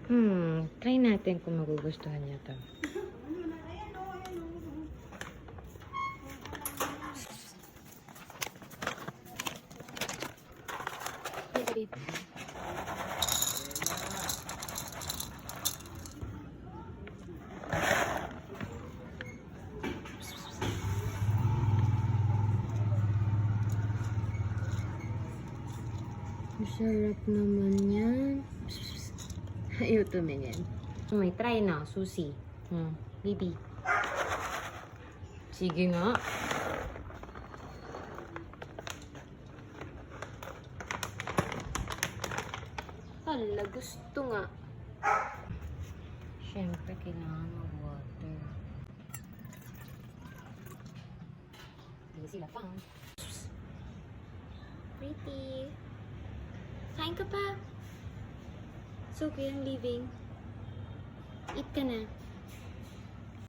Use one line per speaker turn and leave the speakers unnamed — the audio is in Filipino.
Try natin kung magugustuhan niya to. Masarap naman yan. Ayaw tumingin. May try na, susi. Baby. Sige nga. Hala, gusto nga. Siyempre, kailangan mag-water. Hindi sila pang. Pretty. Kain ka pa. It's okay, I'm leaving. Eat ka na.